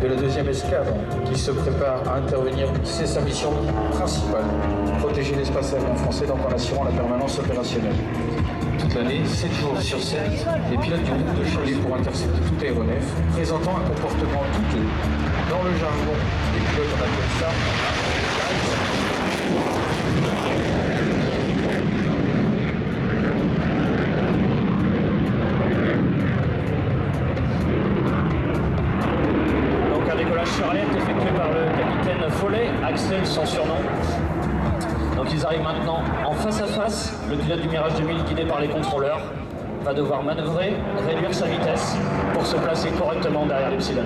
de la 2e escadre qui se prépare à intervenir. C'est sa mission principale, protéger l'espace aérien français donc en assurant la permanence opérationnelle. Toute l'année, 7 jours sur 7, les pilotes du groupe de Cholet pour intercepter tout aéronef présentant un comportement douteux. Dans le jargon des pilotes, on appelle ça sur alerte effectué par le capitaine Follet, Axel son surnom. Donc ils arrivent maintenant en face à face. Le pilote du Mirage 2000 guidé par les contrôleurs va devoir manœuvrer, réduire sa vitesse pour se placer correctement derrière l'Epsilon.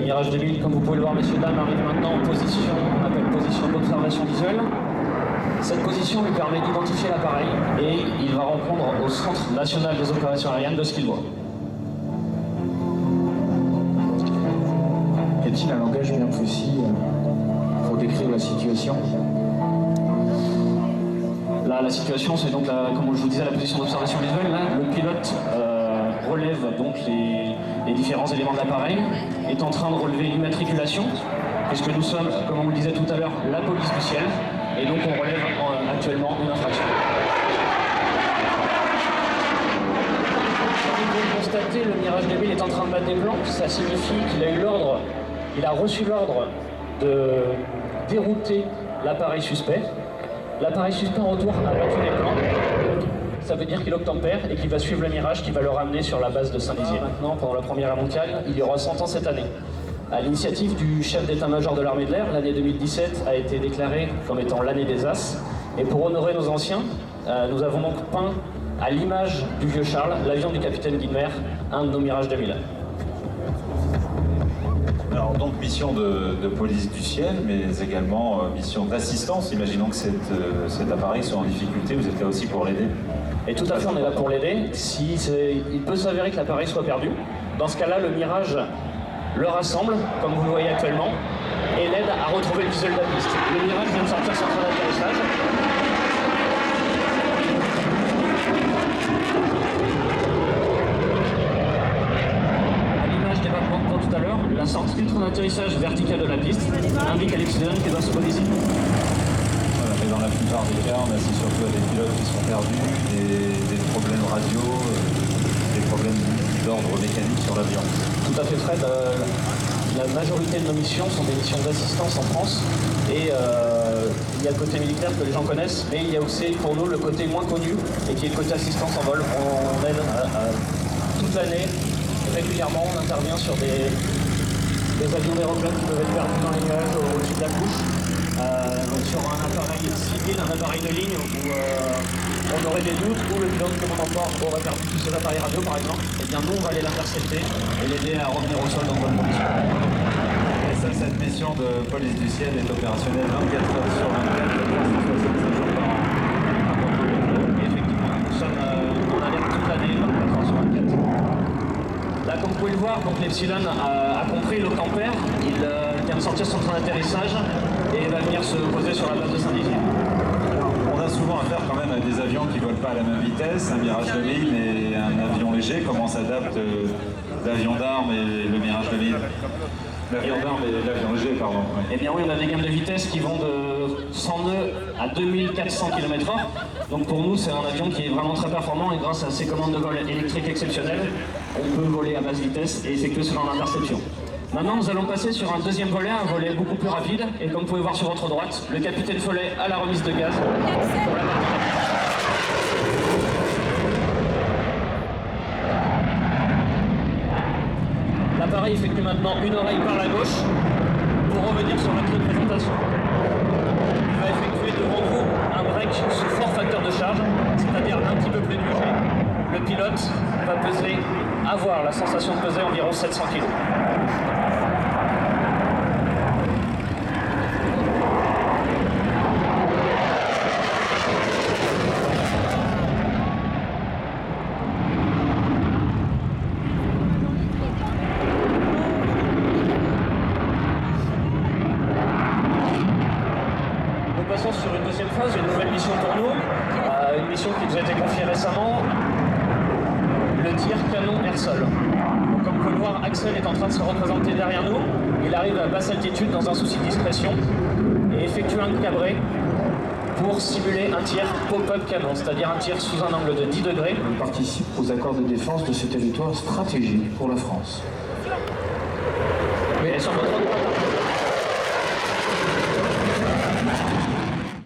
Mirage 2000, comme vous pouvez le voir, messieurs, dames, arrive maintenant en position, on appelle position d'observation visuelle. Cette position lui permet d'identifier l'appareil et il va répondre au Centre national des opérations aériennes de Skilbois. Y a-t-il un langage bien précis pour décrire la situation? Là, la situation, c'est donc, comme je vous disais, la position d'observation visuelle. Là, le pilote relève donc les différents éléments de l'appareil, est en train de relever l'immatriculation, puisque nous sommes, comme on le disait tout à l'heure, la police du ciel, et donc on relève actuellement une infraction. Comme vous le constatez, le Mirage 2000 est en train de battre des plans. Ça signifie qu'il a eu l'ordre, il a reçu l'ordre de dérouter l'appareil suspect. L'appareil suspect en retour a battu des plans. Ça veut dire qu'il obtempère et qu'il va suivre le Mirage qui va le ramener sur la base de Saint-Dizier. Maintenant, pendant la Première Guerre mondiale, il y aura 100 ans cette année. À l'initiative du chef d'état-major de l'armée de l'air, l'année 2017 a été déclarée comme étant l'année des As. Et pour honorer nos anciens, nous avons donc peint à l'image du vieux Charles, l'avion du capitaine Guilmer, un de nos Mirage 2000. Alors donc mission de police du ciel, mais également mission d'assistance. Imaginons que cet appareil soit en difficulté, vous êtes là aussi pour l'aider? Et tout à fait, on est là pour l'aider. Il peut s'avérer que l'appareil soit perdu. Dans ce cas-là, le Mirage le rassemble, comme vous le voyez actuellement, et l'aide à retrouver le visuel de la piste. Le Mirage vient de sortir son train d'atterrissage. Tout à l'heure, la sortie du train d'atterrissage vertical de la piste indique à l'Epsilon qu'il doit se poser ici. Voilà, mais dans la plupart des cas, on assiste surtout à des pilotes qui sont perdus, des problèmes radio, des problèmes d'ordre mécanique sur l'avion. Tout à fait, Fred. La majorité de nos missions sont des missions d'assistance en France et il y a le côté militaire que les gens connaissent, mais il y a aussi pour nous le côté moins connu et qui est le côté assistance en vol. On aide toute l'année. Régulièrement, on intervient sur des avions d'aéroplanes qui peuvent être perdus dans les nuages au-dessus de la couche. Donc sur un appareil civil, un appareil de ligne où on aurait des doutes, où le pilote commandant bord aurait perdu tous ses appareils radio par exemple, et bien nous on va aller l'intercepter et l'aider à revenir au sol dans de bonnes conditions. Et ça, cette mission de police du ciel est opérationnelle 24 heures sur 24, 365 jours par an. Et effectivement, nous sommes en alerte toute l'année, 24 heures sur 24. Là, comme vous pouvez le voir, l'Epsilon a compris l'obtempère. Il vient de sortir son train d'atterrissage et va venir se poser sur la base de Saint-Dizier. On a souvent affaire quand même à des avions qui ne volent pas à la même vitesse, un Mirage 2000 et un avion léger. Comment s'adapte l'avion d'armes et le Mirage 2000? L'avion d'armes et l'avion léger, pardon. Eh bien oui, on a des gammes de vitesse qui vont de 100 nœuds à 2400 km/h. Donc pour nous, c'est un avion qui est vraiment très performant et grâce à ses commandes de vol électriques exceptionnelles, on peut voler à basse vitesse et effectuer ce genre d'interception. Maintenant, nous allons passer sur un deuxième volet, un volet beaucoup plus rapide. Et comme vous pouvez voir sur votre droite, le capitaine Follet à la remise de gaz. L'appareil effectue maintenant une oreille par la gauche pour revenir sur notre présentation. Il va effectuer devant vous un break sous fort facteur de charge, c'est-à-dire un petit peu plus léger. Le pilote va peser, avoir la sensation de peser environ 700 kg. mission pour nous, une mission qui nous a été confiée récemment, le tir canon air-sol. Donc, comme vous pouvez le voir, Axel est en train de se représenter derrière nous. Il arrive à basse altitude dans un souci de discrétion et effectue un cabré pour simuler un tir pop-up canon, c'est-à-dire un tir sous un angle de 10 degrés. Il participe aux accords de défense de ce territoire stratégique pour la France. Et sur votre droite,